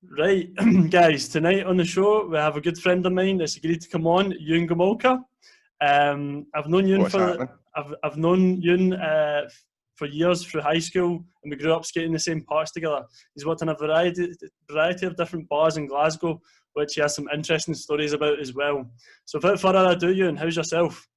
Right, guys, tonight on the show we have a good friend of mine that's agreed to come on, Ewan Gomolka. I've known Ewan What's for happening? I've known Ewan for years through high school, and we grew up skating the same parts together. He's worked in a variety of different bars in Glasgow, which he has some interesting stories about as well. So without further ado, Ewan, how's yourself?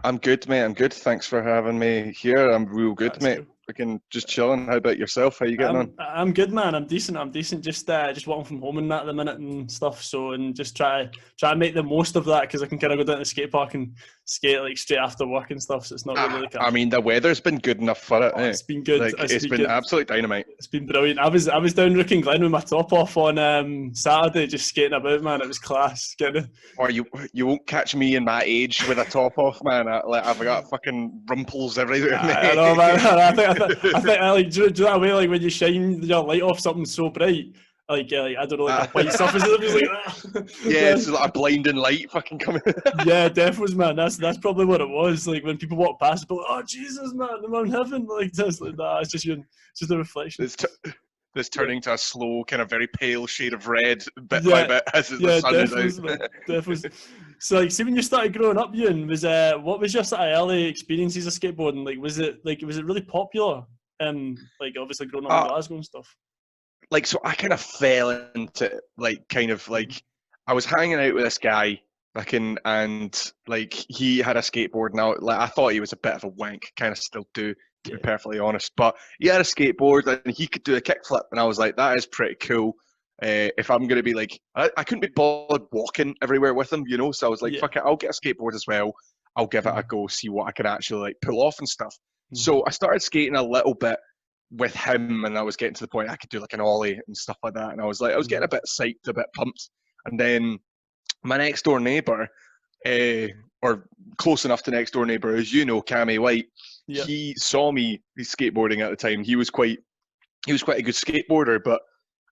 I'm good, mate. I'm good. Thanks for having me here. I'm real good, That's mate. cool. We can just chilling. How about yourself? How you getting on? I'm good, man. I'm decent. I'm decent. Just working from home and that at the minute and stuff. So and just try to make the most of that because I can kind of go down to the skate park and skate like straight after work and stuff. So it's not really like I mean, the weather's been good enough for it, oh, eh? it's been good. Like, it's been absolute dynamite. It's been brilliant. I was down Rooking Glen with my top off on Saturday, just skating about, man. It was class. Or you won't catch me in my age with a top off, man. I've got fucking rumples everywhere, I mate. know, man. I think like do you know that way like when you shine your light off something so bright, like I don't know, like a white surface, it was like that. Yeah, it's like a blinding light fucking coming. Yeah, definitely, man. That's probably what it was. Like when people walk past, people, like, oh Jesus, man, I'm in heaven. Like that's like nah, it's just a reflection. It's Yeah, turning to a slow, kind of very pale shade of red bit by yeah, bit as the yeah, sun is definitely, man. out. Definitely. So, like, see, when you started growing up, Ewan, was what was your sort of early experiences of skateboarding? Was it really popular? Like obviously growing up in uh, Glasgow and stuff. like so I kind of fell into like kind of like I was hanging out with this guy and like he had a skateboard. Now like I thought he was a bit of a wank, kind of still do, to be Yeah, perfectly honest, but he had a skateboard and he could do a kickflip, and I was like, that is pretty cool. If I'm gonna be like, I couldn't be bothered walking everywhere with him, you know, so I was like, yeah, fuck it, I'll get a skateboard as well. I'll give it a go, see what I can actually like pull off and stuff. mm-hmm. So I started skating a little bit with him, and I was getting to the point I could do like an ollie and stuff like that. And I was like, I was getting a bit psyched, a bit pumped. And then my next door neighbor, uh, or close enough to next door neighbor, as you know, Cammy White, Yeah, he saw me skateboarding at the time. He was quite a good skateboarder, but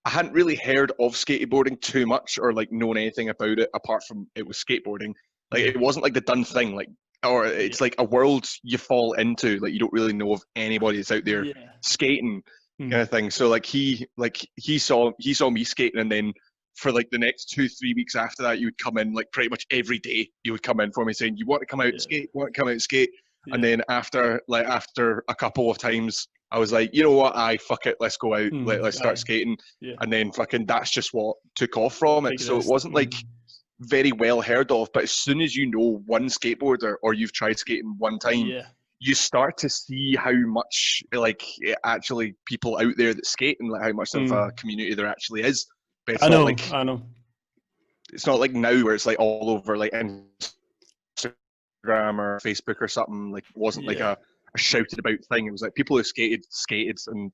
I hadn't really heard of skateboarding too much or like known anything about it apart from it was skateboarding. Like mm-hmm. it wasn't like the done thing, like or Yeah, it's like a world you fall into, like you don't really know of anybody that's out there yeah, skating kind mm-hmm. of thing. So like he saw me skating, and then for like the next 2 3 weeks after that, you would come in like pretty much every day. You would come in for me saying, "You want to come out and Yeah, skate? You want to come out and skate?" And yeah, then after a couple of times, I was like, you know what? I fuck it. Let's go out. Let's start aye, skating. yeah. And then fucking that's just what took off from it. So it Progressed. wasn't like very well heard of, but as soon as you know one skateboarder or you've tried skating one time, Yeah, you start to see how much like actually people out there that skate, and like how much of a community there actually is. But I know, I know. it's not like now where it's like all over like Instagram or Facebook or something. Like it wasn't like Yeah, a shouted about thing. It was like people who skated, and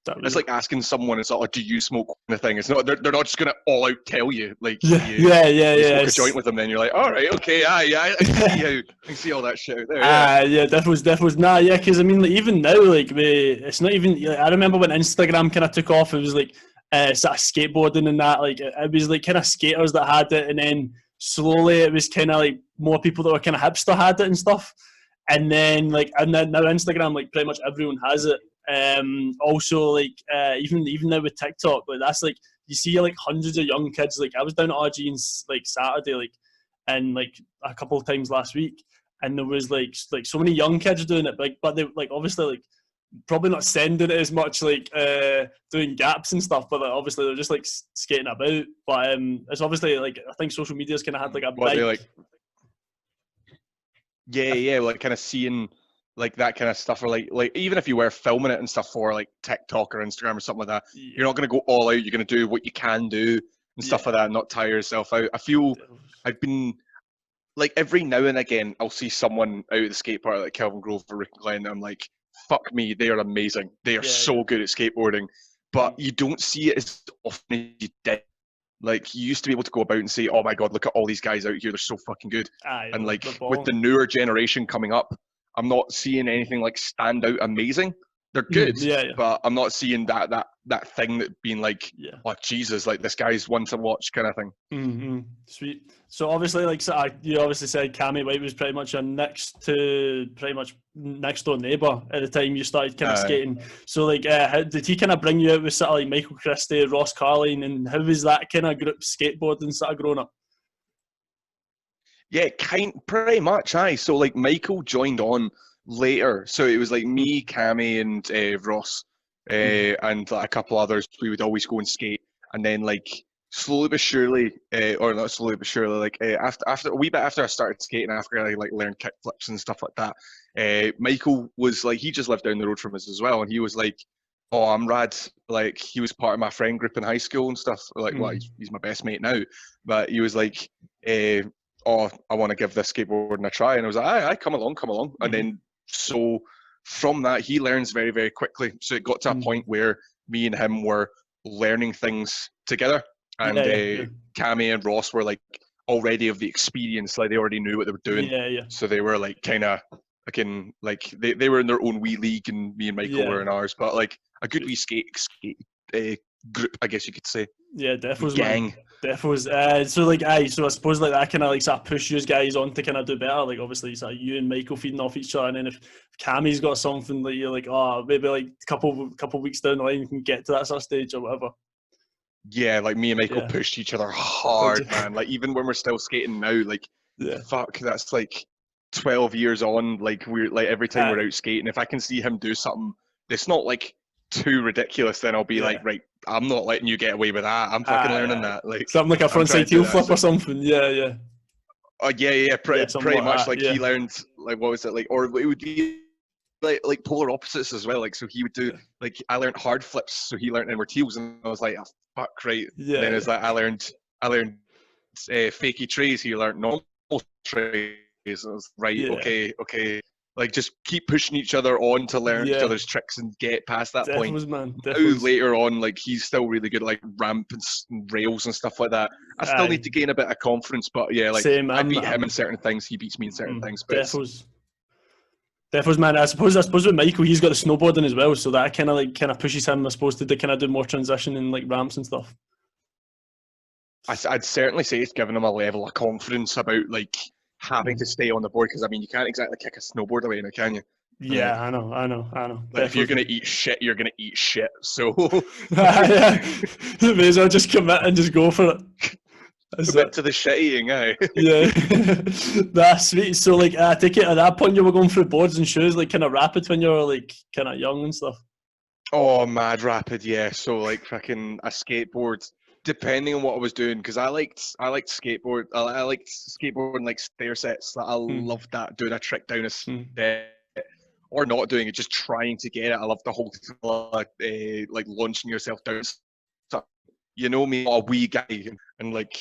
that was it's it. like asking someone, it's not like, do you smoke kind of thing. It's not, they're not just gonna all out tell you like Yeah, you yeah, yeah, you yeah. smoke a joint with them, then you're like, all right, okay, I can see how I can see all that shit out there. Yeah. Yeah, that was nah, yeah, because I mean, like, even now, like, it's not even. Like, I remember when Instagram kind of took off. It was like sort of skateboarding and that. Like, it was like kind of skaters that had it, and then slowly it was kind of like more people that were kind of hipster had it and stuff. And then now Instagram, like, pretty much everyone has it. Also, like, even now with TikTok, like that's like you see like hundreds of young kids. Like, I was down at RG's like Saturday, like, and like a couple of times last week, and there was like so many young kids doing it, but they like obviously like probably not sending it as much, like doing gaps and stuff, but like, obviously they're just like skating about. But it's obviously like I think social media's kind of had like a What they big like, yeah, like kind of seeing like that kind of stuff, or like even if you were filming it and stuff for like TikTok or Instagram or something like that, yeah, you're not going to go all out. You're going to do what you can do and stuff yeah, like that, and not tire yourself out. I feel I've been like every now and again I'll see someone out of the skate park like Kelvin Grove or Rick Glen, and I'm like, fuck me, they are amazing. They are yeah, yeah. so good at skateboarding, but you don't see it as often as you did. Like you used to be able to go about and say, "Oh my god, look at all these guys out here! They're so fucking good." Aye, And the like with ball. the newer generation coming up, I'm not seeing anything like stand out amazing. They're good, Yeah, yeah, but I'm not seeing that thing that being like, yeah. oh Jesus, like this guy's one to watch kind of thing. Mm-hmm. Sweet. So obviously, like you obviously said, Cammy White was pretty much pretty much next door neighbour at the time you started kind of skating. So like, how did he kind of bring you out with sort of like Michael Christie, Ross Carline, and how was that kind of group skateboarding sort of growing up? Yeah, pretty much. Aye. So like Michael joined on later, so it was like me, Cammy, and Ross, and like, a couple others. We would always go and skate, and then like slowly but surely, or not slowly but surely, like after a wee bit after I started skating, after I like learned kick flips and stuff like that, Michael was like he just lived down the road from us as well, and he was like, "Oh, I'm rad!" Like he was part of my friend group in high school and stuff. Like, well, he's my best mate now, but he was like. Oh, I want to give this skateboarding a try. And I was like, aye, come along, come along. And then so from that, he learns very, very quickly. So it got to a point where me and him were learning things together. And Cammy and Ross were like already of the experience, like they already knew what they were doing. So they were like kind of like they were in their own wee league, and me and Michael were in ours. But like a good wee skate group, I guess you could say. Yeah, Defos, gang. Man. Defos. So like, so I suppose like that kind of like sort of push you guys on to kind of do better. Like obviously, sort of you and Michael feeding off each other, and then if Cammy's got something that you're like, oh, maybe like a couple weeks down the line, you can get to that sort of stage or whatever. Yeah, like me and Michael pushed each other hard, man. Like even when we're still skating now, like fuck, that's like 12 years on. Like we're like every time we're out skating, if I can see him do something that's not like too ridiculous, then I'll be like, right, I'm not letting you get away with that. I'm fucking learning that. Like something like a frontside heel flip or something. Yeah. Oh yeah, pretty much. Like he learned like what was it like, or it would be like polar opposites as well. Like so he would do like I learned hard flips, so he learned inward heels, and I was like, oh, fuck, right. Yeah. And then it's like I learned fakey trays. He learned normal trays. And I was right, okay. Like just keep pushing each other on to learn each other's tricks and get past that point. Man. Now later on, like he's still really good at like ramp and rails and stuff like that. I still need to gain a bit of confidence, but yeah, like I beat him in certain things, he beats me in certain things. But Defos, man. I suppose with Michael, he's got the snowboarding as well, so that kind of pushes him, I suppose, to kind of do more transition and like ramps and stuff. I'd certainly say it's given him a level of confidence about like having to stay on the board, because I mean you can't exactly kick a snowboard away now, can you? Yeah, I know. Like if you're gonna eat shit, you're gonna eat shit. So you may as well just commit and just go for it. Commit to the shit eating, eh? That's sweet. So like, I take it at that point you were going through boards and shoes like kind of rapid when you were like kind of young and stuff. Oh, mad rapid, yeah. So like fucking a skateboard. Depending on what I was doing, because I liked skateboard. I liked skateboarding like stair sets. I loved that, doing a trick down a step or not doing it, just trying to get it. I love the whole like launching yourself down. You know me, a wee guy and like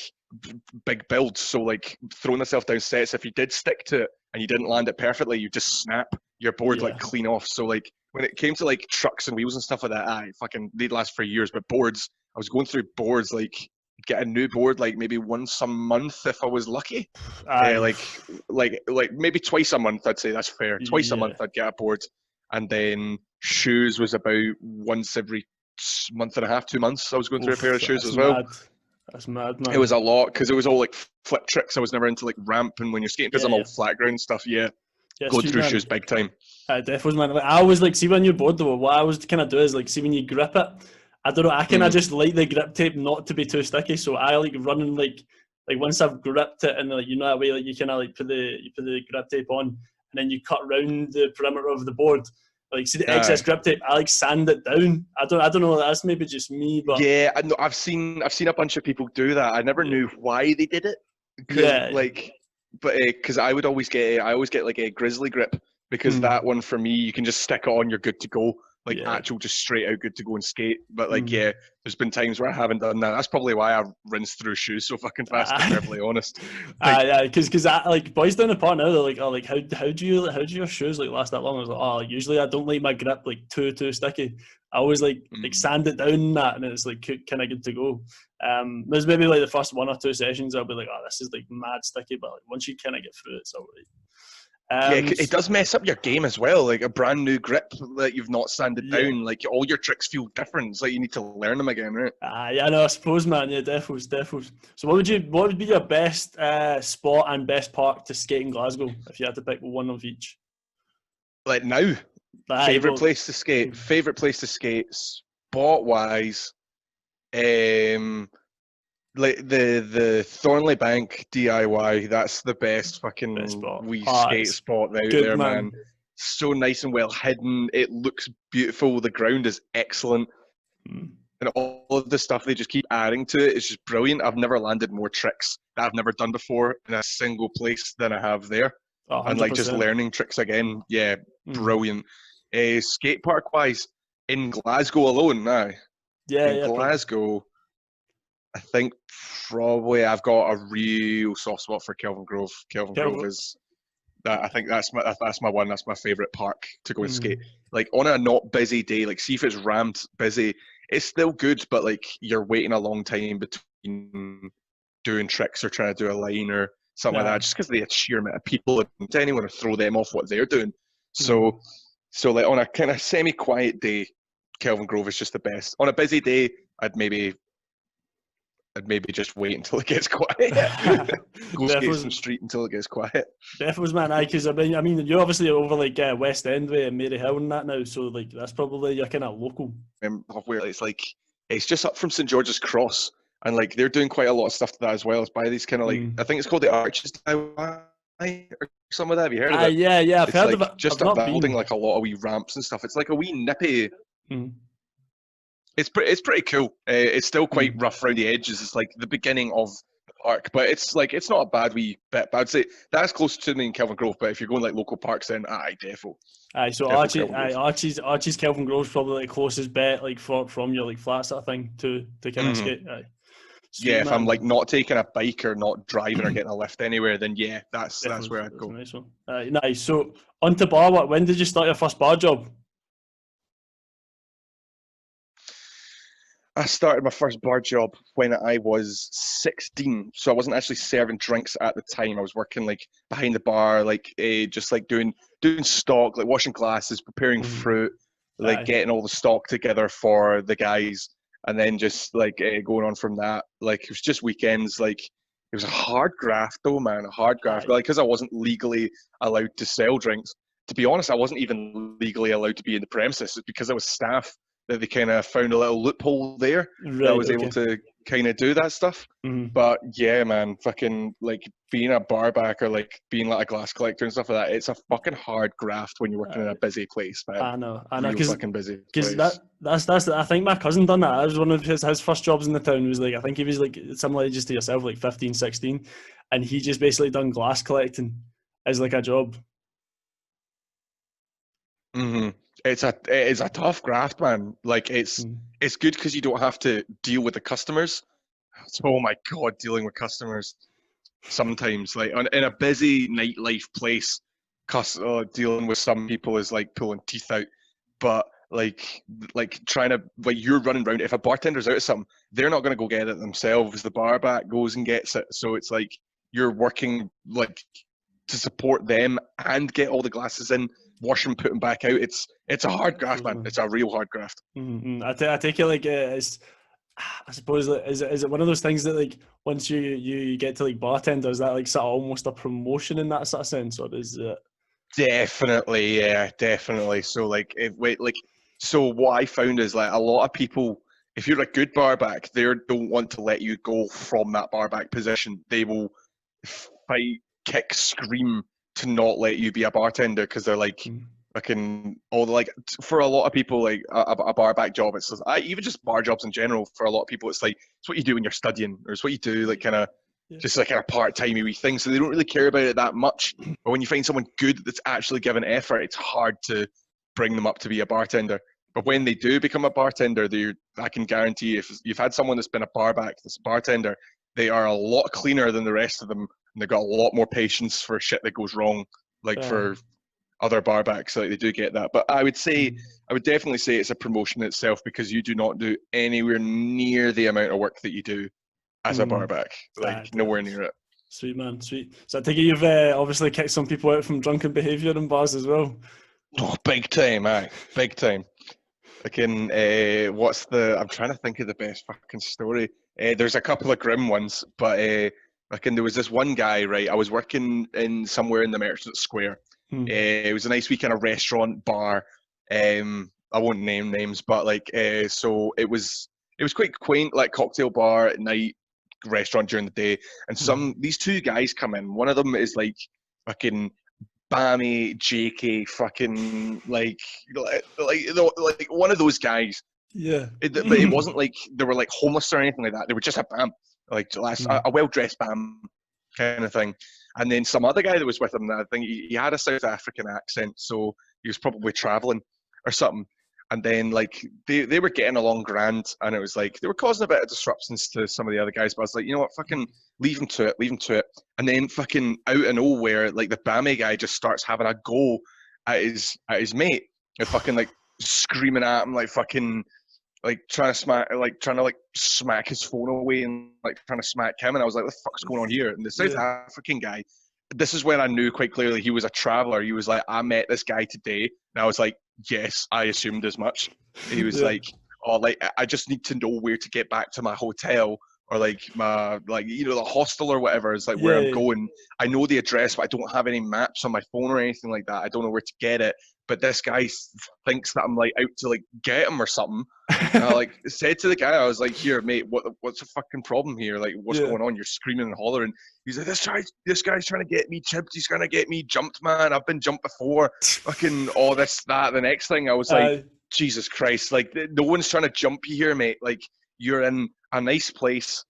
big builds, so like throwing myself down sets. If you did stick to it and you didn't land it perfectly, you just snap your board like clean off. So like when it came to like trucks and wheels and stuff like that, they'd last for years. But boards, I was going through boards, like get a new board like maybe once a month if I was lucky. Like maybe twice a month, I'd say that's fair. Twice a month I'd get a board. And then shoes was about once every month and a half, 2 months I was going through a pair of shoes as well. That's mad, man. It was a lot because it was all like flip tricks. I was never into like ramp, and when you're skating, because I'm all flat ground stuff, go through shoes big time. Definitely, man. Like, I always like see when you're bored though. What I always kind of do is like see when you grip it. I don't know. I kind of just like the grip tape not to be too sticky, so I like running like once I've gripped it and like that way like you kind of like put the grip tape on and then you cut round the perimeter of the board. Like see the excess grip tape, I like sand it down. I don't know. That's maybe just me, but yeah, I know, I've seen a bunch of people do that. I never knew why they did it. Because I always get like a grizzly grip, because that one for me, you can just stick it on, you're good to go. Like actual just straight out good to go and skate. But like there's been times where I haven't done that. That's probably why I rinse through shoes so fucking fast, to be perfectly honest. Because like boys down the park now, they're like, oh, like how do your shoes like last that long? I was like, oh, usually I don't like my grip like too sticky. I always like sand it down and that, and it's like kind of good to go. There's maybe like the first 1 or 2 sessions I'll be like, oh, this is like mad sticky, but like once you kind of get through it, it's alright. Yeah, it does mess up your game as well. Like a brand new grip that you've not sanded down, like all your tricks feel different. It's like you need to learn them again, right? Yeah, no, I suppose, man. Yeah, defos. So, what would be your best spot and best park to skate in Glasgow if you had to pick one of each? Like now, favorite place to skate. Favorite place to skate, spot wise. Like the Thornley Bank DIY, that's the best fucking wee skate spot out there, man. So nice and well hidden. It looks beautiful. The ground is excellent. And all of the stuff they just keep adding to it is just brilliant. I've never landed more tricks that I've never done before in a single place than I have there. 100%. And like just learning tricks again. Yeah, brilliant. Skate park wise, in Glasgow alone now. In Glasgow, I think probably I've got a real soft spot for Kelvin Grove. Kelvin Grove is that. I think that's my one. That's my favourite park to go and skate. Like on a not busy day, like see if it's rammed busy, it's still good, but like you're waiting a long time between doing tricks or trying to do a line or something like that, just because of the sheer amount of people and anyone to throw them off what they're doing. So like on a kind of semi-quiet day, Kelvin Grove is just the best. On a busy day, I'd maybe just wait until it gets quiet. Go skate some street until it gets quiet. Definitely, man. Because I mean, you're obviously over like West End way and Mary Hill and that now, so like that's probably your kind of local. Where it's just up from St George's Cross, and like they're doing quite a lot of stuff to that as well. It's by these kind of like I think it's called the Arches or some of that. Have you heard of it? Yeah, I've heard of it. Just up building like a lot of wee ramps and stuff. It's like a wee nippy. It's pretty cool. It's still quite rough around the edges. It's like the beginning of the park, but it's not a bad wee bit. But I'd say that's close to me in Kelvin Grove. But if you're going like local parks, then defo. So Archie's Kelvin Grove's probably the closest bet like from your like flat sort of thing to kind of skate. Sweet, if I'm like not taking a bike or not driving or getting a lift anywhere, then that's where I'd go. Nice one. Nice. So on to bar work. When did you start your first bar job? I started my first bar job when I was 16, so I wasn't actually serving drinks at the time. I was working like behind the bar, like just like doing stock, like washing glasses, preparing fruit, like getting all the stock together for the guys, and then just like going on from that. Like it was just weekends. Like it was a hard graft though, man, a hard graft. Like because I wasn't legally allowed to sell drinks. To be honest, I wasn't even legally allowed to be in the premises. It's because I was staff that they kind of found a little loophole there that I was able to kind of do that stuff. But yeah, man, fucking like being a bar back or like being like a glass collector and stuff like that, it's a fucking hard graft when you're working in a busy place, man. I know, because fucking busy. Because that's I think my cousin done that. That was one of his first jobs in the town. Was like I think he was like similar just to yourself, like 15, 16, and he just basically done glass collecting as like a job. It is a tough graft, man. Like it's good because you don't have to deal with the customers. Oh my god, dealing with customers sometimes, like in a busy nightlife place, dealing with some people is like pulling teeth out. But like trying to you're running around. If a bartender's out of something, they're not going to go get it themselves. The bar back goes and gets it. So it's like you're working like to support them and get all the glasses in. Wash them, put them back out. It's a hard graft, man. It's a real hard graft. I take it like it's. I suppose is it one of those things that like once you get to like bartender, is that like sort of almost a promotion in that sort of sense, or is it? Definitely, yeah, definitely. So so what I found is like a lot of people, if you're a good bar back, they don't want to let you go from that bar back position. They will fight, kick, scream to not let you be a bartender because they're like for a lot of people like a bar back job, it's just, even just bar jobs in general, for a lot of people it's like it's what you do when you're studying, or it's what you do like kind of just like a part-timey wee thing, so they don't really care about it that much. But when you find someone good that's actually given effort, it's hard to bring them up to be a bartender. But when they do become a bartender, I can guarantee if you've had someone that's been a bar back that's a bartender, they are a lot cleaner than the rest of them. And they've got a lot more patience for shit that goes wrong, for other barbacks. Like they do get that. But I would definitely say it's a promotion itself, because you do not do anywhere near the amount of work that you do as a barback. Nowhere near it. Sweet, man, sweet. So I take it you've obviously kicked some people out from drunken behaviour in bars as well. Oh, big time, aye, big time. Again, I'm trying to think of the best fucking story. There's a couple of grim ones, but there was this one guy, right? I was working in somewhere in the Merchant Square. It was a nice weekend, a restaurant, bar. I won't name names, but so it was quite quaint, like cocktail bar at night, restaurant during the day. And these two guys come in. One of them is like fucking Bammy, JK, fucking like one of those guys. Yeah. But it wasn't like they were like homeless or anything like that. They were just a bam, like a well-dressed bam kind of thing. And then some other guy that was with him, I think he had a South African accent, so he was probably traveling or something. And then like they were getting along grand, and it was like they were causing a bit of disruptions to some of the other guys. But I was like, you know what, fucking leave him to it. And then fucking out of nowhere, like the Bammy guy just starts having a go at his mate, and fucking like screaming at him, like fucking like trying to smack his phone away and like trying to smack him. And I was like, what the fuck's going on here? And the South African guy, this is when I knew quite clearly he was a traveller. He was like, I met this guy today. And I was like, yes, I assumed as much. He was like, oh, like, I just need to know where to get back to my hotel or like my, like, you know, the hostel or whatever is like where I'm going. I know the address, but I don't have any maps on my phone or anything like that. I don't know where to get it. But this guy thinks that I'm like out to like get him or something. And I like said to the guy, I was like, here, mate, what's the fucking problem here? Like, what's going on? You're screaming and hollering. He's like, this guy's trying to get me chipped. He's trying to get me jumped, man. I've been jumped before. Fucking all this, that. The next thing I was like, Jesus Christ, like no one's trying to jump you here, mate. Like you're in a nice place.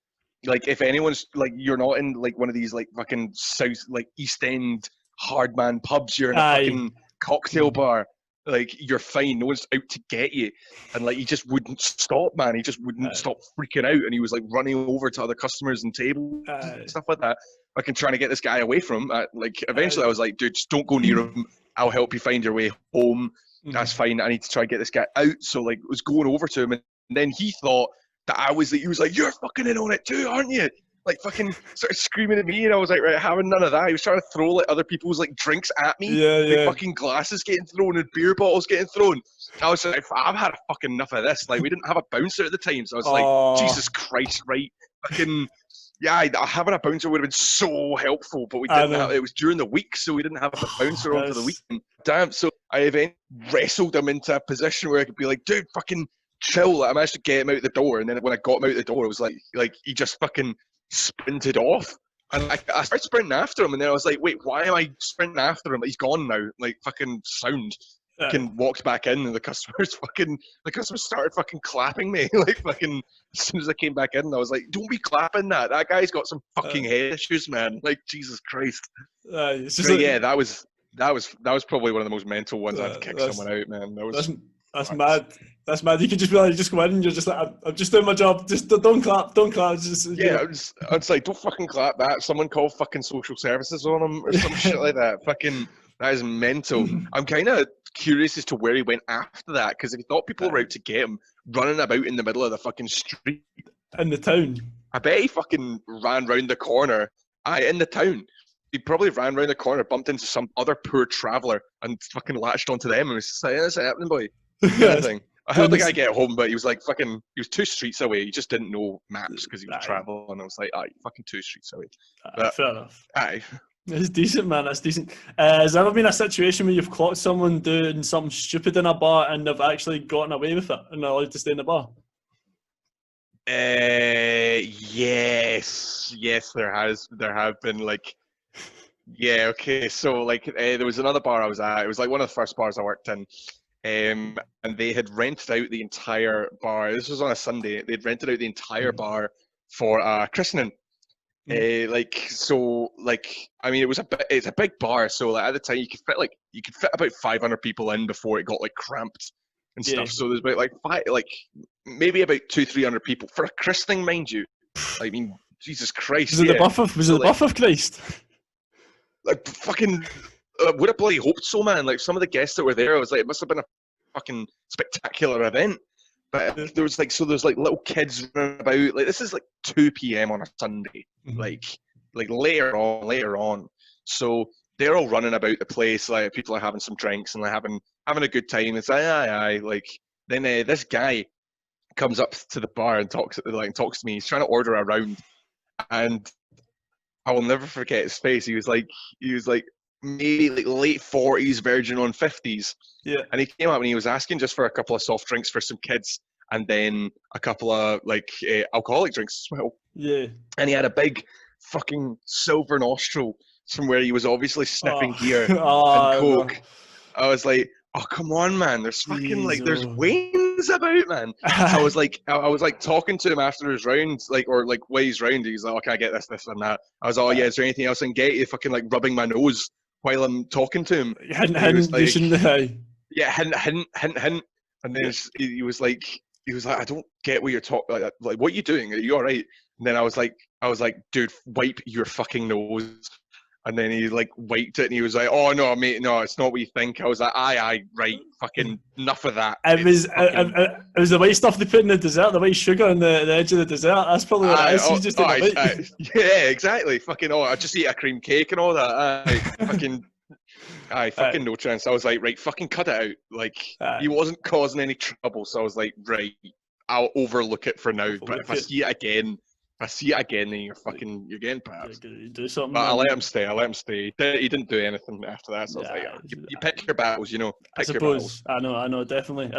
Like if anyone's like, you're not in like one of these like fucking south, like East End hardman pubs. You're in a fucking cocktail bar. Like you're fine, no one's out to get you. And like he just wouldn't stop, man. He just wouldn't stop freaking out, and he was like running over to other customers and tables and stuff like that. Like trying to get this guy away from him. Like eventually I was like, dude, just don't go near him. I'll help you find your way home. That's fine. I need to try and get this guy out. So like I was going over to him, and then he thought that he was like, you're fucking in on it too, aren't you? Like fucking started screaming at me, and I was like, right, having none of that. He was trying to throw like other people's like drinks at me, like fucking glasses getting thrown and beer bottles getting thrown. I was like, I've had fucking enough of this. Like we didn't have a bouncer at the time, so I was like, Jesus Christ, right? Fucking having a bouncer would have been so helpful, but we didn't have. It was during the week, so we didn't have a bouncer on for the weekend. Damn. So I eventually wrestled him into a position where I could be like, dude, fucking chill. Like, I managed to get him out the door, and then when I got him out the door, it was like he just fucking sprinted off, and I started sprinting after him, and then I was like, wait, why am I sprinting after him? He's gone now. Like fucking sound. Fucking walked back in, and the customers started fucking clapping me. Like fucking as soon as I came back in, I was like, don't be clapping that. That guy's got some fucking head issues, man. Like Jesus Christ. It's just like, yeah, that was probably one of the most mental ones I've kicked someone out, man. That's mad. That's mad. You could just be like, just go in and you're just like, I'm just doing my job. Just don't clap. Just, I was like, don't fucking clap that. Someone call fucking social services on him or some shit like that. Fucking, that is mental. I'm kind of curious as to where he went after that, because if he thought people were out to get him, running about in the middle of the fucking street. In the town. I bet he fucking ran round the corner. In the town. He probably ran round the corner, bumped into some other poor traveller, and fucking latched onto them, and was just like, that's happening, boy. Kind of thing. I helped the guy get home, but he was like fucking, he was 2 streets away. He just didn't know maps because he was traveling, and I was like, fucking 2 streets away. But, fair enough. Aye. It's decent, man. That's decent. Has there ever been a situation where you've clocked someone doing something stupid in a bar and they've actually gotten away with it and they're allowed to stay in the bar? Yes, there have been like, yeah, okay. So like, there was another bar I was at. It was like one of the first bars I worked in. And they had rented out the entire bar. This was on a Sunday. They'd rented out the entire bar for a christening. I mean, it's a big bar. So like at the time, you could fit about 500 people in before it got like cramped and stuff. So there's about maybe about 200-300 people for a christening, mind you. I mean, Jesus Christ. Was it the buff of Christ? Like fucking. Would have bloody hoped so, man. Like some of the guests that were there, I was like, it must have been a fucking spectacular event. But there's like little kids running about. Like this is like 2 p.m. on a Sunday. Like like later on. So they're all running about the place, like people are having some drinks and like having a good time. It's like aye. Like then this guy comes up to the bar and talks to me. He's trying to order a round, and I will never forget his face. He was like maybe like late 40s, verging on 50s. Yeah. And he came up and he was asking just for a couple of soft drinks for some kids, and then a couple of like alcoholic drinks as well. Yeah. And he had a big fucking silver nostril from where he was obviously sniffing gear and coke. No. I was like, oh come on, man! There's fucking Jeez, like there's wains about, man. I was like talking to him after his round, like or like while he's round. He's like, oh, can I get this, and that? I was like, oh yeah, is there anything else I can get you? Fucking like rubbing my nose while I'm talking to him. Hint, Was like, you shouldn't. yeah, hint. And then he was like, I don't get what you're talking. Like, what are you doing? Are you all right? And then I was like, dude, wipe your fucking nose. And then he like wiped it, and he was like, "Oh no, mate, no, it's not what you think." I was like, "Aye, right, fucking enough of that." It was the white stuff they put in the dessert, the white sugar on the edge of the dessert. That's probably what it is. He's just yeah, exactly. Fucking I just eat a cream cake and all that. Fucking no chance. I was like, right, fucking cut it out. Like he wasn't causing any trouble, so I was like, right, I'll overlook it for now. But if I see it again, then you're getting perhaps. Do something. But I let him stay. He didn't do anything after that. So I was like, you pick your battles, I suppose. I know, definitely.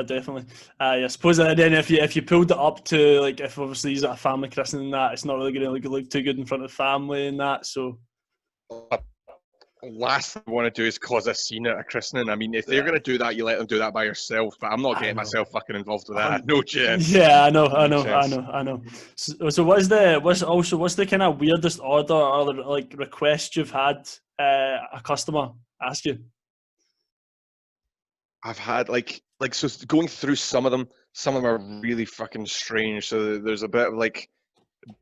I suppose that then if you pulled it up to like if obviously he's at a family christening and that, it's not really going to look too good in front of the family and that. So. Last thing I want to do is cause a scene at a christening. I mean, if they're going to do that, you let them do that by yourself. But I'm not getting myself fucking involved with that. No chance. Yeah, I know. So what's the kind of weirdest order or like request you've had a customer ask you? I've had like so going through some of them are really fucking strange. So there's a bit of like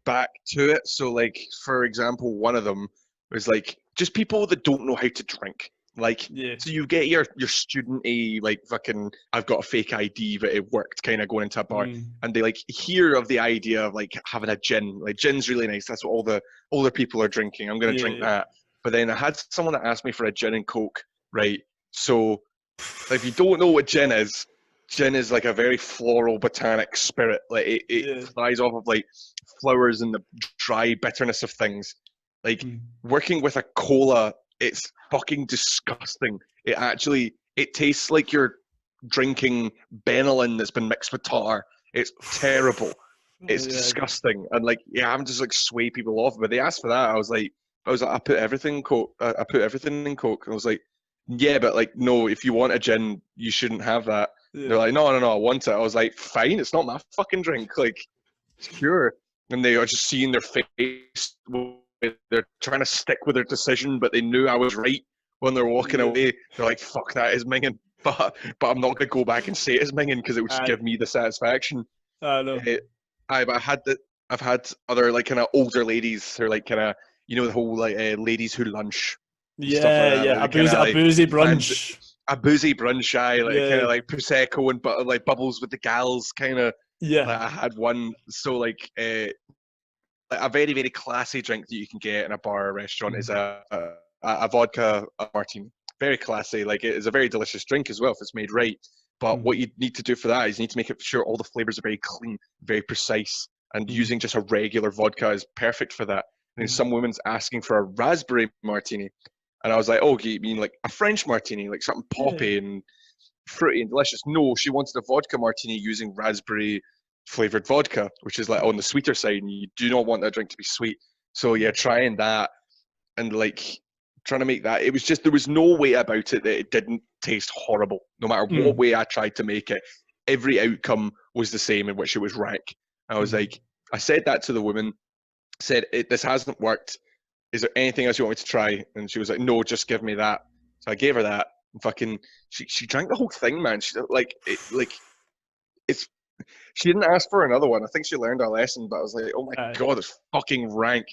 back to it. So like for example, one of them was like just people that don't know how to drink. Like, so you get your student-y, like, fucking, I've got a fake ID, but it worked, kind of going into a bar. And they, like, hear of the idea of, like, having a gin. Like, gin's really nice. That's what all the older people are drinking. I'm going to drink that. But then I had someone that asked me for a gin and Coke, right? So, if you don't know what gin is like a very floral botanic spirit. Like, it flies off of, like, flowers and the dry bitterness of things. Like, working with a cola, it's fucking disgusting. It tastes like you're drinking Benylin that's been mixed with tar. It's terrible. It's disgusting. And like, I'm just like sway people off. But they asked for that. I was like, I put everything in Coke. I put everything in Coke. And I was like, yeah, but like, no, if you want a gin, you shouldn't have that. They're like, no, I want it. I was like, fine, it's not my fucking drink. Like, sure. And they are just seeing their face. They're trying to stick with their decision, but they knew I was right when they're walking away. They're like, fuck, that is minging. But I'm not going to go back and say it's minging because it would just give me the satisfaction. I know. But I've had other like kind of older ladies who are like kind of, the whole like ladies who lunch. A boozy brunch. A boozy brunch, kind of like Prosecco and like bubbles with the gals, kind of. Yeah. Like, I had one, so like a very, very classy drink that you can get in a bar or restaurant is a vodka martini. Very classy. Like, it is a very delicious drink as well if it's made right. But what you need to do for that is you need to make sure all the flavors are very clean, very precise. And using just a regular vodka is perfect for that. And then some women's asking for a raspberry martini. And I was like, oh, you mean like a French martini, like something poppy and fruity and delicious? No, she wanted a vodka martini using raspberry flavored vodka, which is like on the sweeter side, and you do not want that drink to be sweet. So trying that and like trying to make that, it was just, there was no way about it that it didn't taste horrible. No matter what way I tried to make it, every outcome was the same in which it was rank. I was like, I said that to the woman, said, this hasn't worked. Is there anything else you want me to try? And she was like, no, just give me that. So I gave her that. And fucking, she drank the whole thing, man. She she didn't ask for another one. I think she learned her lesson, but I was like, oh my God, it's fucking rank.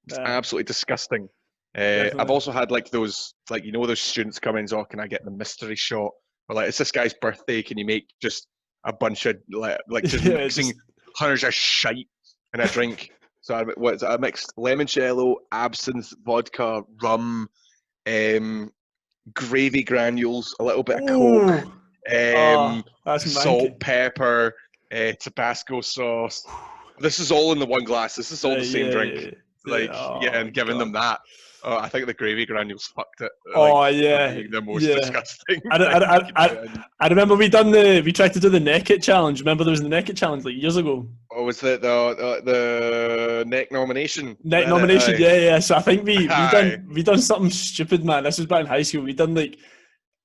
It's absolutely disgusting. I've also had like those, like, those students come in and say, oh, can I get the mystery shot? Or like, it's this guy's birthday. Can you make just a bunch of like just mixing hundreds of shite in a drink? So I mixed limoncello, absinthe, vodka, rum, gravy granules, a little bit of Coke, Ooh. Oh, that's salt, manky. pepper, Tabasco sauce. This is all in the one glass. This is all the same Yeah, drink. yeah, yeah. Like, yeah, Oh and giving them God. that. I think the gravy granules fucked it. Like, Oh for yeah, being the most yeah. disgusting I, thing I, you I, could I, put in. I remember we tried to do the naked challenge. Remember there was the naked challenge like years ago. What was it? The neck nomination? Is Night that it? nomination, Aye. yeah, yeah. So I think we we Aye. done we done something stupid, man. This was back in high school. We done like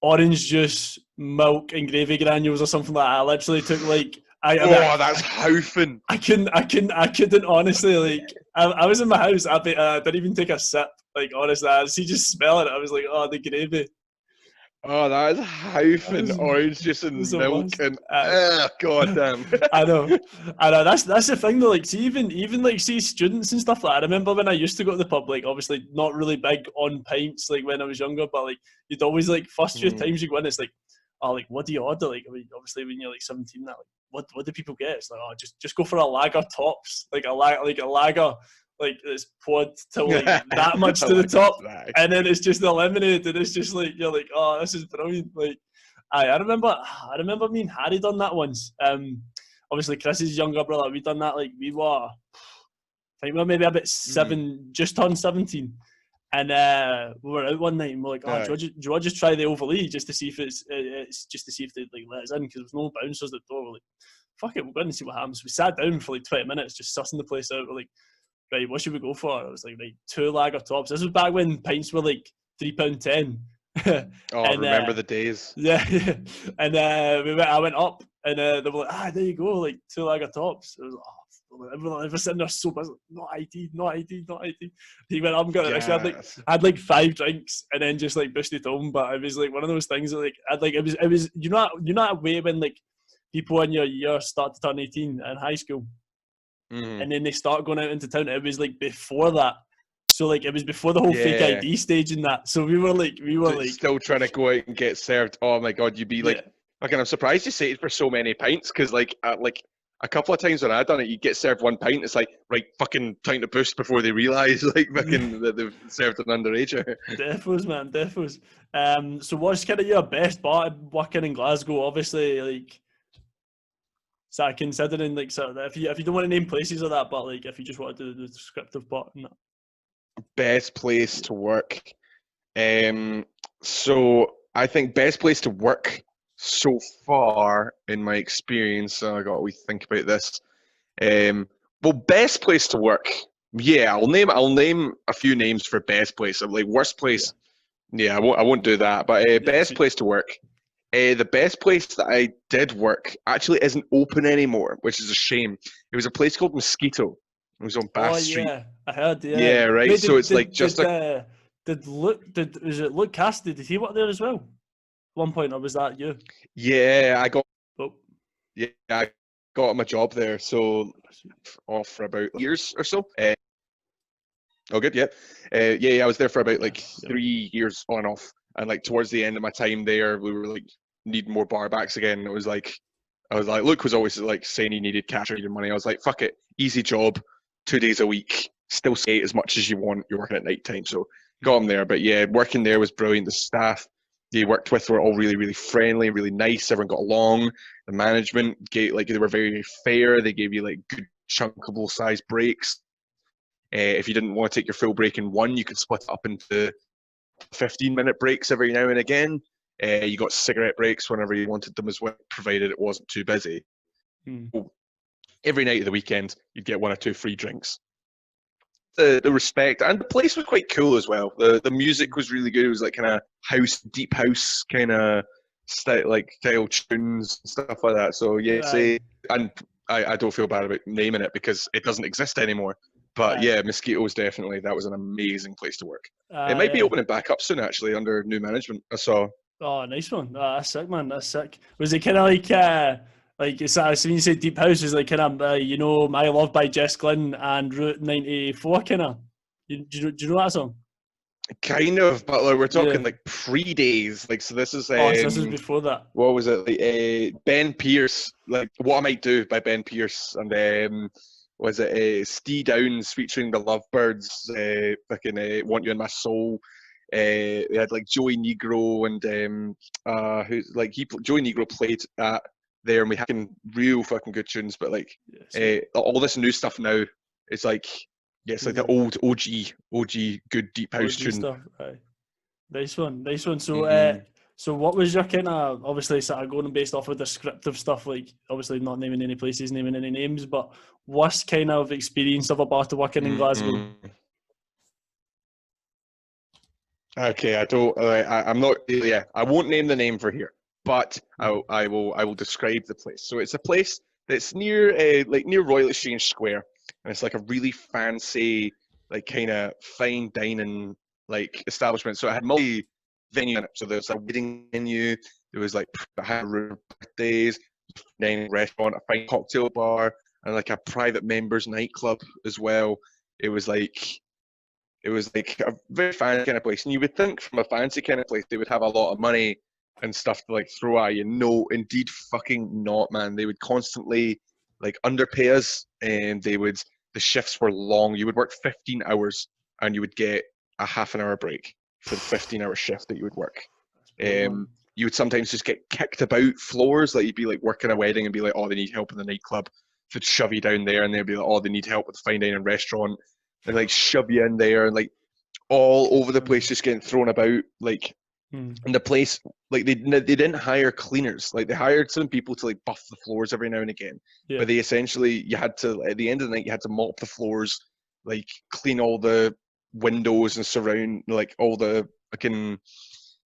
orange juice, milk, and gravy granules or something like that. I literally took like I mean Oh, that's houfing. I couldn't honestly like I was in my house. I didn't even take a sip. Like honestly, I see just smelling it. I was like, oh, the gravy. Oh, that is That houfing. Orange juice was and the milk worst. and god damn. I know, I know. That's the thing though. Like, see, even like see students and stuff like that. I remember when I used to go to the pub. Like, obviously not really big on pints. Like when I was younger, but like you'd always like first few Mm. times you go in, it's like, oh, like what do you order? Like, I mean, obviously when you're like 17, that like what do people get? It's like, oh, just go for a lager tops, like a lager, like it's poured till like that much I to the like top, that. and then it's just eliminated. And it's just like you're like, oh, this is brilliant. Like, I remember me and Harry done that once. Obviously Chris's younger brother, we done that like I think we were maybe about Mm. just turned 17. And we were out one night and we're like, oh, Aye. do you want to just try the Ovalie just to see if it's just to see if they like let us in because there was no bouncers at the door. We're like, fuck it, we'll go in and see what happens. We sat down for like 20 minutes just sussing the place out. We're like, right, what should we go for? I was like, right, 2 lager tops. This was back when pints were like £3.10. Oh, and remember the days. yeah, and I went up, and they were like, there you go, like 2 lager tops. It was like, oh, everyone sitting there so busy, not ID, not ID, not ID. He went up and got the next one. Yes. I had like 5 drinks, and then just like boosted home. But it was like one of those things that like it was you know that way when like people in your year start to turn 18 in high school, Mm. and then they start going out into town. It was like before that. So like it was before the whole fake Yeah. ID stage and that. So we were like Still trying to go out and get served. Oh my god, you'd be like, yeah. I'm surprised you say it for so many pints because like a couple of times when I done it, you get served 1 pint. It's like right, fucking time to boost before they realise like fucking that they've served an underager. Defos, man, defos. So what's kind of your best part working in Glasgow? Obviously, like, so considering like sort of if you don't want to name places or that, but like if you just want to do the descriptive part and that. Best place to work. So I think best place to work so far in my experience. I got to think about this. Well, best place to work. Yeah, I'll name a few names for best place. Like worst place. Yeah, I won't do that. But best place to work. The best place that I did work actually isn't open anymore, which is a shame. It was a place called Mosquito. It was on Bath Street. Yeah, I heard. Yeah, Yeah, right. wait, So it's like just was it Luke Cassidy? Did he work there as well? At one point, or was that you? yeah, Oh, I got him a job there. So off for about years or so. Oh, good. Yeah. Yeah. I was there for about like 3 years on and off. And like towards the end of my time there, we were like needing more bar backs again. I was like, Luke was always like saying he needed cash or needed money. I was like, fuck it, easy job, 2 days a week, still skate as much as you want. You're working at night time, so got him there. But yeah, working there was brilliant. The staff they worked with were all really, really friendly, really nice. Everyone got along. The management gave like they were very, very fair. They gave you like good chunkable size breaks. If you didn't want to take your full break in one, you could split it up into 15-minute breaks every now and again. You got cigarette breaks whenever you wanted them as well, provided it wasn't too busy. Every night of the weekend, you'd get 1 or 2 free drinks. The respect, and the place was quite cool as well. The music was really good. It was like kind of house, deep house kind of style tunes and stuff like that. So yeah, and I don't feel bad about naming it because it doesn't exist anymore. But yeah, Mosquitoes definitely. That was an amazing place to work. It might be opening back up soon, actually, under new management. I saw. Oh, nice one. That's sick, man. That's sick. Was it kind of like it's when you say deep house, is like kind of My Love by Jess Glynn and Route 94 kind of. Do you know that song? Kind of, but like, we're talking like pre-days. Like, so this is. So this is before that. What was it? Like, Ben Pierce, like What I Might Do by Ben Pierce, and was it Stee Downs featuring the Lovebirds, fucking Want You in My Soul. They had like Joey Negro and who's like Joey Negro played at there, and we had real fucking good tunes. But like all this new stuff now, it's like it's like the old OG good deep house OG tune stuff. Right. Nice one. So, so what was your kind of obviously sort of going based off of descriptive stuff, like obviously not naming any places, naming any names, but worst kind of experience of about working in Glasgow? Okay, I don't. I'm not. Yeah, I won't name the name for here, but I will describe the place. So it's a place that's near near Royal Exchange Square, and it's like a really fancy, like kind of fine dining like establishment. So it had multi venue in it. So there's a wedding venue. There was like birthdays, dining restaurant, a fine cocktail bar, and like a private members nightclub as well. It was like a very fancy kind of place, and you would think from a fancy kind of place they would have a lot of money and stuff to like throw at you. No, indeed, fucking not, man. They would constantly like underpay us, and the shifts were long. You would work 15 hours, and you would get a half an hour break for the 15-hour shift that you would work. You would sometimes just get kicked about floors, like you'd be like working a wedding and be like, oh, they need help in the nightclub. They'd shove you down there, and they'd be like, oh, they need help with the fine dining restaurant. And like shove you in there and like all over the place, just getting thrown about. Like, and the place, like they didn't hire cleaners. Like they hired some people to like buff the floors every now and again. Yeah. But they essentially, you had to, at the end of the night, you had to mop the floors, like clean all the windows and surround like all the fucking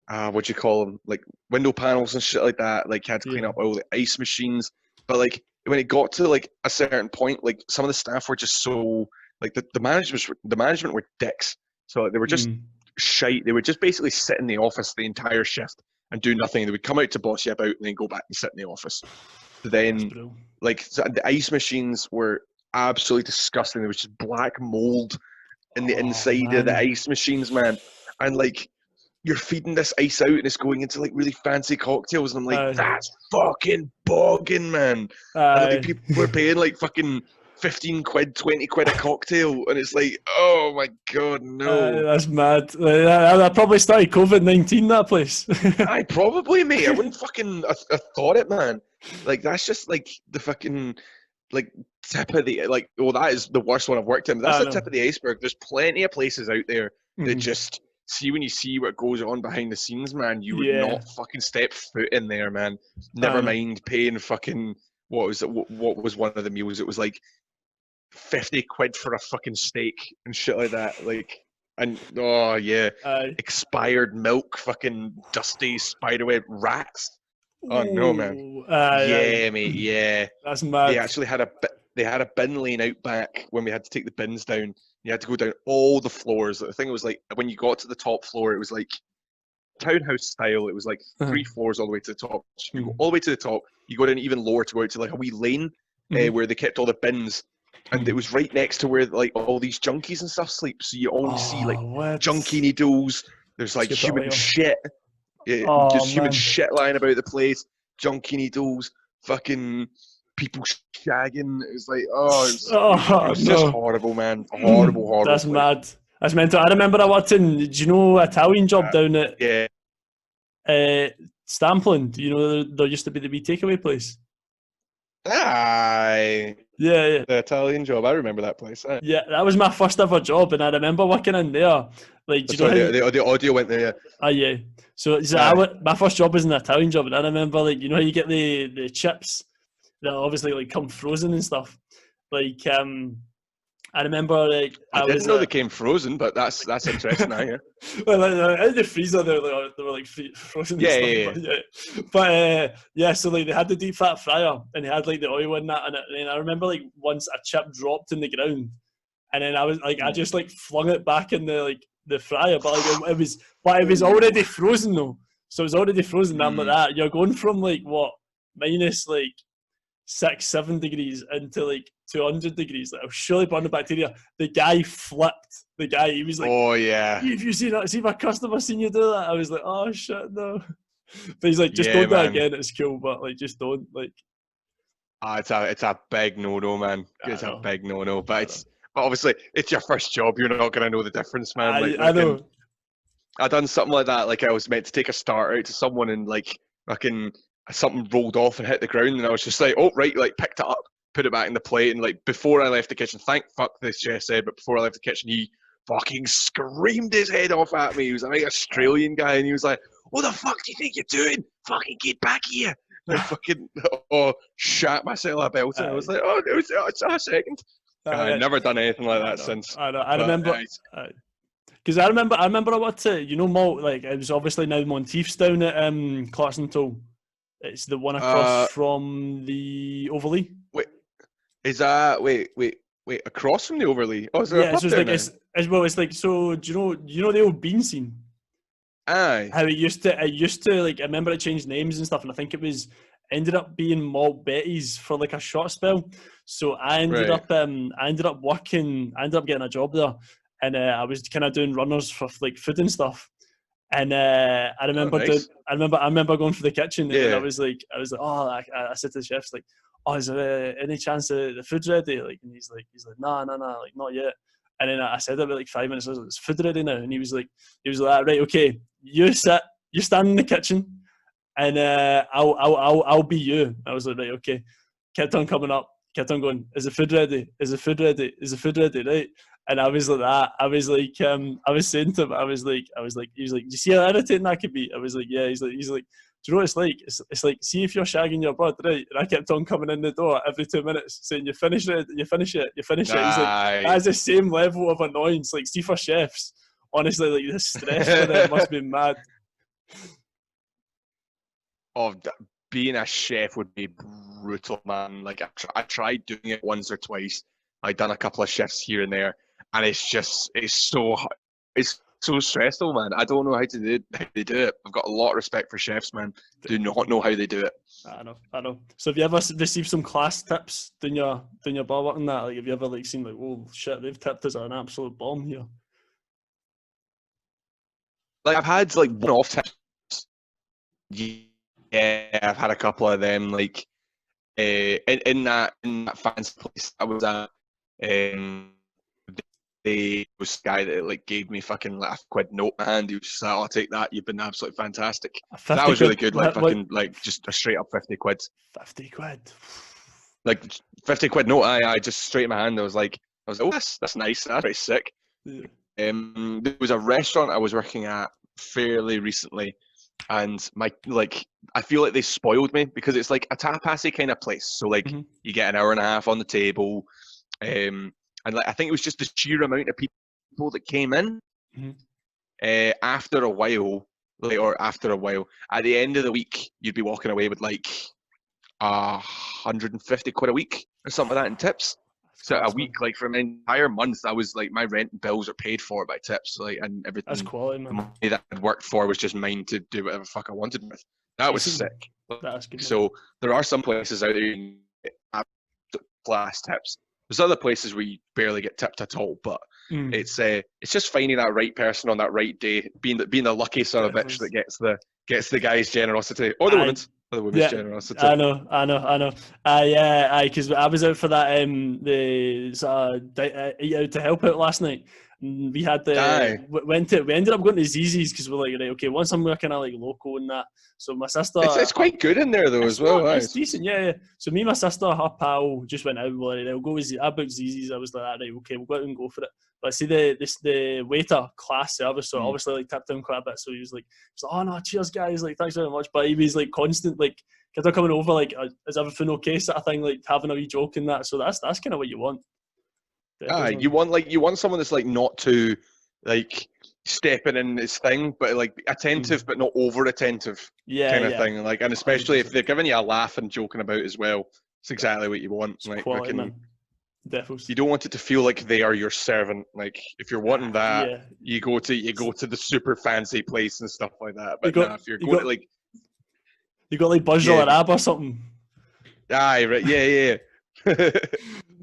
what do you call them, like window panels and shit like that. Like you had to clean up all the ice machines. But like when it got to like a certain point, like some of the staff were just so. Like the management were dicks, so they were just shite. They would just basically sit in the office the entire shift and do nothing. They would come out to boss you about and then go back and sit in the office. Then, like the ice machines were absolutely disgusting. There was just black mold in the inside of the ice machines, man. And like you're feeding this ice out and it's going into like really fancy cocktails, and I'm like, that's fucking bogging, man. And like people were paying like fucking 15 quid, 20 quid a cocktail, and it's like, oh my god, no. That's mad. I probably started COVID-19 that place. I probably, mate. I wouldn't fucking I thought it, man. Like that's just like the fucking like tip of the like. Well, that is the worst one I've worked in. That's the tip of the iceberg. There's plenty of places out there that just see when you see what goes on behind the scenes, man. You would not fucking step foot in there, man. Never mind paying fucking what was one of the meals? It was like 50 quid for a fucking steak and shit like that. Like, and expired milk, fucking dusty spiderweb rats. Oh no, man. Mate. Yeah, that's mad. They actually had a bin lane out back when we had to take the bins down. You had to go down all the floors. The thing was like when you got to the top floor, it was like townhouse style. It was like 3 floors all the way to the top. You go all the way to the top. You go down even lower to go out to like a wee lane where they kept all the bins. And it was right next to where like all these junkies and stuff sleep. So you always see like junkie needles. There's like human shit. Human shit lying about the place. Junkie needles. Fucking people shagging. It was like, it was just horrible, man. Horrible. That's place. Mad. That's mental. I remember I worked in, do you know, Italian job down at Stamplin? You know, there used to be the wee takeaway place. Aye. Yeah. The Italian job. I remember that place. Aye. Yeah, that was my first ever job, and I remember working in there. Like, do you know the audio went there, yeah. Yeah. So my first job was an Italian job, and I remember, like, you know how you get the chips that obviously like come frozen and stuff. Like, I remember like I didn't know they came frozen, but that's interesting. Yeah. Well, in the freezer they were like frozen. Yeah. But so like they had the deep fat fryer and they had like the oil in that, and then I remember like once a chip dropped in the ground, and then I was like I just like flung it back in the fryer, but like it was already frozen though, so it was already frozen. I'm like that. You're going from like what minus like 6-7 degrees into like 200 degrees. Like, I'll surely burn the bacteria. The guy flipped. He was like, "Oh yeah, if you see that, see my customer seen you do that." I was like, "Oh shit, no." But he's like, "Just don't do that again. It's cool, but like, just don't like." It's a big no-no, man. It's a know. big no-no. I But know. obviously it's your first job. You're not gonna know the difference, man. Like I know. I done something like that. Like I was meant to take a start out to someone and like fucking something rolled off and hit the ground, and I was just like, oh right, like picked it up, put it back in the plate, and like before I left the kitchen, thank fuck this chef said, but before I left the kitchen, he fucking screamed his head off at me. He was a big Australian guy, and he was like, "What the fuck do you think you're doing? Fucking get back here!" And I fucking shat myself a belt, and I was like, "Oh, it's a second." I've never done anything like that since. I know. I But, remember. Because I remember I wanted to, Malt, like, it was obviously now Monteith's down at Clarkson Toll. It's the one across from the Overlea. Wait, is that across from the Overlea? Oh, is there a pub so it's there like now? it's like, so do you know the old bean scene? Aye. How it used to like, I remember it changed names and stuff, and I think it was ended up being Malt Betty's for like a short spell. So I ended Right. up working, I ended up getting a job there, and I was kind of doing runners for like food and stuff. And I Oh, remember nice. I remember going to the kitchen, and Yeah. I was like, oh, I said to the chefs, like, oh, is there any chance the food's ready? Like, and he's like, no, like, not yet. And then I said it about like 5 minutes. I was like, "Is food ready now?" And he was like, right, okay, you stand in the kitchen, and I'll be you. I was like, right, okay. Kept on coming up, kept on going. Is the food ready? Is the food ready? Is the food ready? Right. And I was like that. I was like, I was saying to him, he was like, do you see how irritating that could be? I was like, yeah. He's like, do you know what it's like? It's like, see if you're shagging your bud, right? And I kept on coming in the door every 2 minutes saying, you finish it. He's like, Aye. that's the same level of annoyance. Like, see for chefs, honestly, like the stress for them must be mad. Oh, being a chef would be brutal, man. Like I tried doing it once or twice. I've done a couple of shifts here and there, and it's so stressful, man. I don't know how they do it. I've got a lot of respect for chefs, man. Do not know how they do it. I know. So have you ever received some class tips doing your bar work and that? Like, have you ever like seen like, oh shit, they've tipped us an absolute bomb here? Like I've had like one-off tips. Yeah, I've had a couple of them. Like in that fancy place I was at, there was a guy that like gave me fucking like £50 note in my hand. He was just like, "I'll take that. You've been absolutely fantastic." A So that 50 was really quid? good. Like What? fucking like just a straight up £50. 50 quid. Like £50 note. I just straight in my hand. I was like, oh, that's nice. That's pretty sick. Yeah. There was a restaurant I was working at fairly recently, and I feel like they spoiled me because it's like a tapasy kind of place. So like Mm-hmm. you get an hour and a half on the table, and like I think it was just the sheer amount of people that came in. Mm-hmm. After a while, at the end of the week, you'd be walking away with like £150 a week or something like that in tips. So Class, a week, man. like for an entire month, I was like my rent and bills are paid for by tips, like and That's everything. quality, The man. money that I'd worked for was just mine to do whatever the fuck I wanted with. That was Decent. sick. That's good, man. So there are some places out there you can get absolute class tips. There's other places where you barely get tipped at all, but it's just finding that right person on that right day, being the lucky son of a bitch that gets the guy's generosity or the woman's. Or the women's generosity. I know. Because I was out for that eat out to help out last night. And we had we ended up going to Zizi's because we're like, right, okay, once I'm kind of like local and that. So my sister, it's quite good in there though as well. It's decent, yeah. So me and my sister, her pal, just went out. We're like, they'll go with I booked Zizi's. I was like, right, okay, we'll go out and go for it. But I see the waiter class service, so obviously like tipped him quite a bit. So he was like, oh no, cheers guys, like thanks very much. But he was like constant, like kids are coming over, like is everything okay, sort of thing, like having a wee joke and that. So that's kind of what you want. You want someone that's like not too like stepping in his thing, but like attentive, but not over attentive, kind of thing. Like, and especially 100%. If they're giving you a laugh and joking about as well, it's exactly what you want. It's like, quality, man. You don't want it to feel like they are your servant. Like, if you're wanting that, you go to the super fancy place and stuff like that. But if you're going to like, you got like Buzz Al Arab or something. Aye, right, yeah.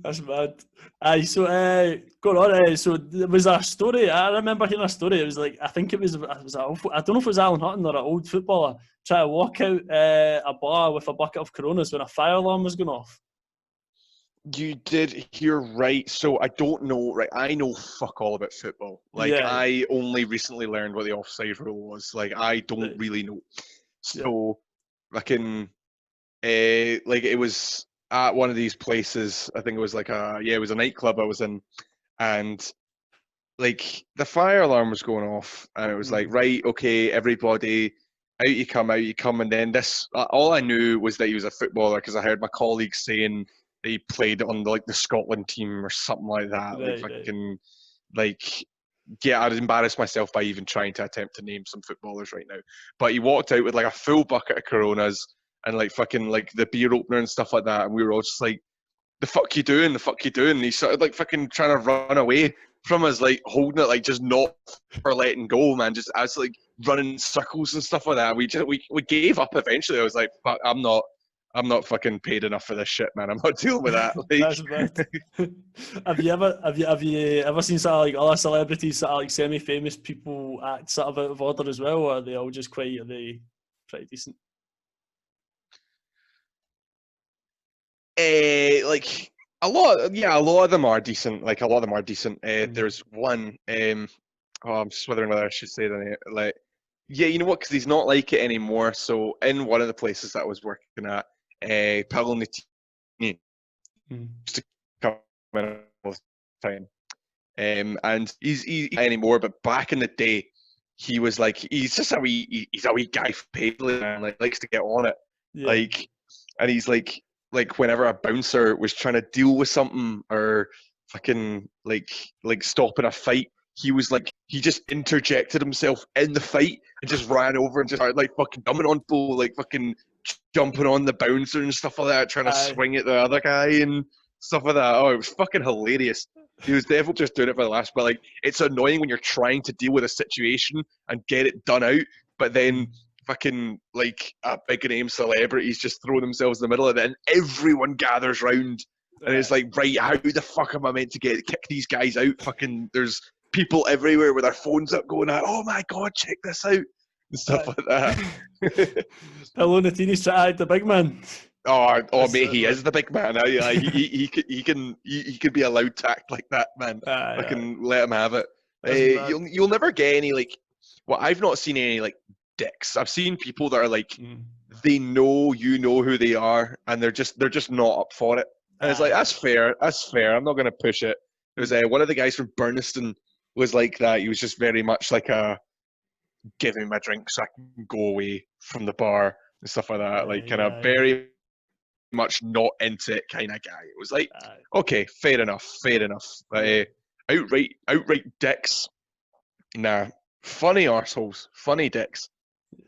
That's mad. So going on. So there was a story. I remember hearing a story. It was like, I think it was I don't know if it was Alan Hutton or an old footballer trying to walk out a bar with a bucket of Coronas when a fire alarm was going off. You did hear right. So I don't know, right? I know fuck all about football. Like Yeah, I only recently learned what the offside rule was. Like I don't right, really know. yeah, So I can, like it was at one of these places. I think it was like it was a nightclub I was in, and like the fire alarm was going off, and it was like, mm, right, okay, everybody, out you come, and then this, all I knew was that he was a footballer because I heard my colleagues saying that he played on like the Scotland team or something like that, like right, right. fucking, like, yeah, I'd embarrass myself by even trying to attempt to name some footballers right now. But he walked out with like a full bucket of Coronas and like fucking like the beer opener and stuff like that, and we were all just like, the fuck you doing? The fuck you doing? And he started like fucking trying to run away from us, like holding it, like just not for letting go, man. Just as like running circles and stuff like that. We gave up eventually. I was like, fuck, I'm not fucking paid enough for this shit, man. I'm not dealing with that. That's bad. Have you ever seen sort of like other celebrities, sort of like semi-famous people act sort of out of order as well, or are they all just are they pretty decent? Like a lot of them are decent. Like a lot of them are decent. Mm. There's one. Oh, I'm just wondering whether I should say the name. Like, yeah, you know what? Because he's not like it anymore. So in one of the places that I was working at, Paolo Nutini Mm. used to come in all the time. And he's not anymore, but back in the day, he was like he's a wee guy for Paley, man. Like likes to get on it, Yeah. like, and he's like whenever a bouncer was trying to deal with something or fucking like stopping a fight, he was like he just interjected himself in the fight and just ran over and just started like fucking dumbing on people, like fucking jumping on the bouncer and stuff like that, trying to Aye. swing at the other guy and stuff like that. Oh, it was fucking hilarious. He was definitely just doing it for the last, but like it's annoying when you're trying to deal with a situation and get it done out, but then Mm. fucking like a big name celebrities just throw themselves in the middle of it and everyone gathers round and it's Aye. like, right, how the fuck am I meant to kick these guys out? Fucking there's people everywhere with their phones up going, oh my god, check this out and stuff Aye. like that. Paolo Nutini's trying to act the big man. Oh, That's mate, it, he man. is the big man. He could be allowed to act like that, man. Aye, I aye. can let him have it. That's mad. You'll never get any like. Well, I've not seen any like dicks. I've seen people that are like Mm. they know you know who they are, and they're just not up for it. And it's like Aye. that's fair. That's fair. I'm not gonna push it. It was Mm. one of the guys from Burniston was like that. He was just very much like a give me my drink so I can go away from the bar and stuff like that. Like Aye, kind of aye, very much not into it kind of guy. It was like, aye. okay, fair enough, fair enough. But Yeah. outright dicks, nah. Funny arseholes, funny dicks,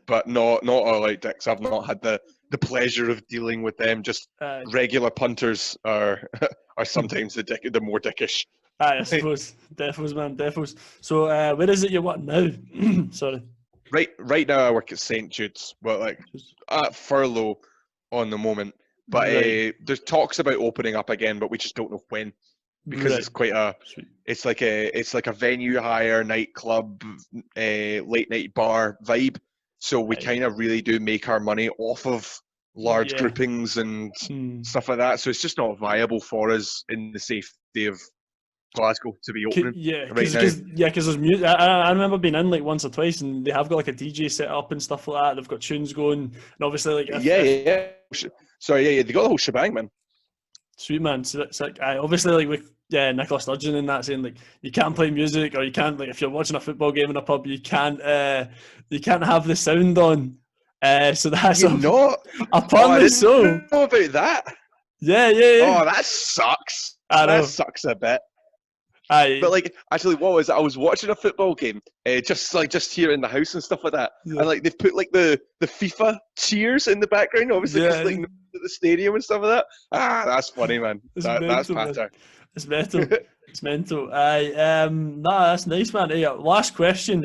but not all right dicks. I've not had the pleasure of dealing with them. Just Aye. regular punters are are sometimes the more dickish. Aye, I suppose. Defos, man, defos. So, where is it you want now? Sorry. Right now I work at St Jude's, but like Just, at furlough on the moment. But right, there's talks about opening up again, but we just don't know when. Because right. it's quite a Sweet. it's like a venue hire nightclub late night bar vibe, so we Aye. kind of really do make our money off of large Yeah. groupings and Mm. stuff like that, so it's just not viable for us in the safety of Glasgow to be opening Yeah, right now. because there's music. I remember being in like once or twice, and they have got like a DJ set up and stuff like that. They've got tunes going, and obviously like if Yeah. Sorry, yeah, they got the whole shebang, man. sweet man, so it's like I obviously like with Nicola Sturgeon and that saying like you can't play music or you can't like if you're watching a football game in a pub you can't have the sound on. So that's You not? Oh, I apparently didn't so. know about that. Yeah, yeah, yeah. Oh, that sucks. I That know. sucks a bit. But I like, actually, what was it? I was watching a football game, just here in the house and stuff like that, yeah, and like they've put like the FIFA cheers in the background, obviously because yeah. like no one's at the stadium and stuff like that. Ah, that's funny, man. It's That's mental, man. patter. It's mental. It's mental. Nah, that's nice, man. Hey, last question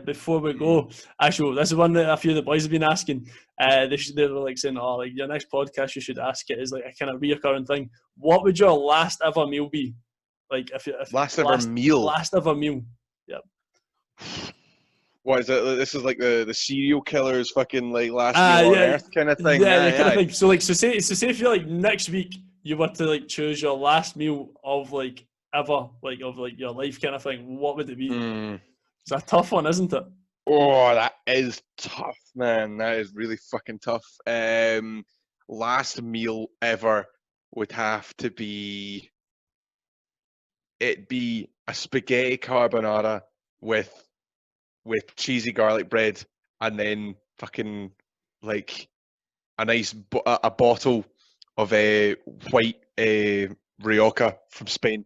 before we Mm. go. Actually, this is one that a few of the boys have been asking. They were like saying, "Oh, like your next podcast, you should ask it." Is like a kind of reoccurring thing. What would your last ever meal be? Like if Last ever meal. last ever meal. Yep. What is it? This is like the serial killer's fucking like last meal on Yeah, earth kind of thing. yeah, Aye, kind of aye. thing. So like, so say if you're like next week you were to like choose your last meal of like ever, like of like your life kind of thing, what would it be? It's a tough one, isn't it? Oh, that is tough, man. That is really fucking tough. Last meal ever would have to be, it'd be a spaghetti carbonara with cheesy garlic bread, and then fucking like a nice a bottle of a white Rioja from Spain.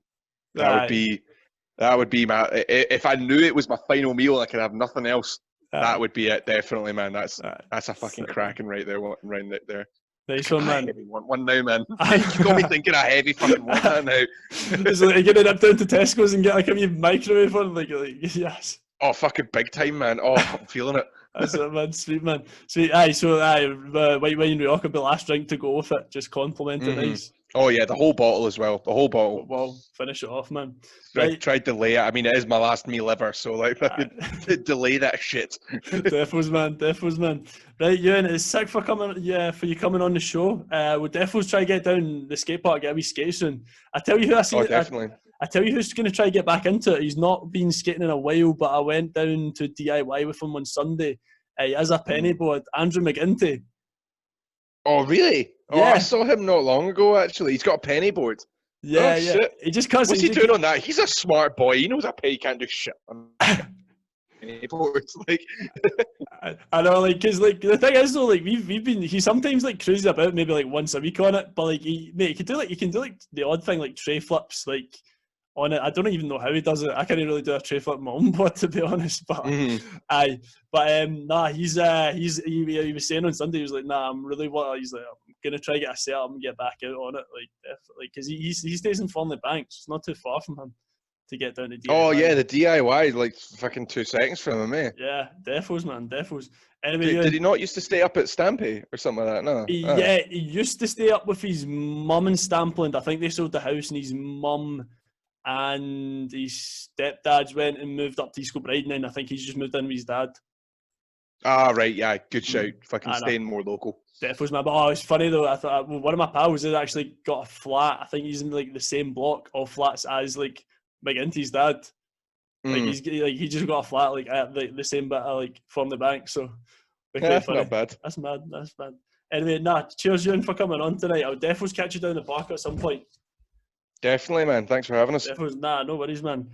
That would be my, if I knew it was my final meal and I could have nothing else, that would be it, definitely, man. That's a fucking cracking right there, right there. Nice one, man. One now, man. You got me thinking a heavy fucking one now. It's like you're gonna nip down to Tesco's and get like a wee microwave one, like yes. Oh, fucking big time, man. Oh, I'm feeling it. That's it, man. Sweet, man. Sweet. Aye, so white wine Rioja, the last drink to go with it. Just compliment it nice. Oh yeah, the whole bottle as well. The whole bottle. Well, finish it off, man. Try delay it. I mean, it is my last meal ever, so like, delay that shit. Defos, man. Right, Ewan, it's sick for you coming on the show. We'll definitely try to get down the skate park, get a wee skate soon. I tell you who I see. Oh, definitely. I tell you who's going to try to get back into it. He's not been skating in a while, but I went down to DIY with him on Sunday. He has a penny board, Andrew McGinty. Oh, really? Oh, yeah. I saw him not long ago, actually. He's got a penny board. Yeah, yeah. Shit. He just can't. What's he doing on that? He's a smart boy. He knows a penny can't do shit on penny boards. Like, I know, like, because like the thing is though, like we've been, he sometimes like cruises about maybe like once a week on it, but like he can do like the odd thing like tray flips like on it. I don't even know how he does it. I can't really do a tray flip on my own board, to be honest. But nah, he was saying on Sunday, he was like, nah, he's like, I'm gonna try to get a setup and get back out on it, like definitely, because he stays in Fernley Banks. It's not too far from him to get down to DIY. Oh yeah, the DIY, like fucking 2 seconds from him, eh? Yeah, defos, man, defos. Anyway, did he not used to stay up at Stampy or something like that? No. Yeah, he used to stay up with his mum in Stampland. I think they sold the house, and his mum and his stepdads went and moved up to East Kilbride, and then I think he's just moved in with his dad. Ah, right, yeah, good shout. Fucking staying more local. Defos, man. But it's funny though. I thought one of my pals had actually got a flat. I think he's in like the same block of flats as like McGinty's dad. Like he just got a flat like at the same bit of like from the bank. So that's not bad. That's mad. Anyway, cheers, Ewan, for coming on tonight. I'll definitely catch you down the park at some point. Definitely, man. Thanks for having us. Definitely, no worries, man.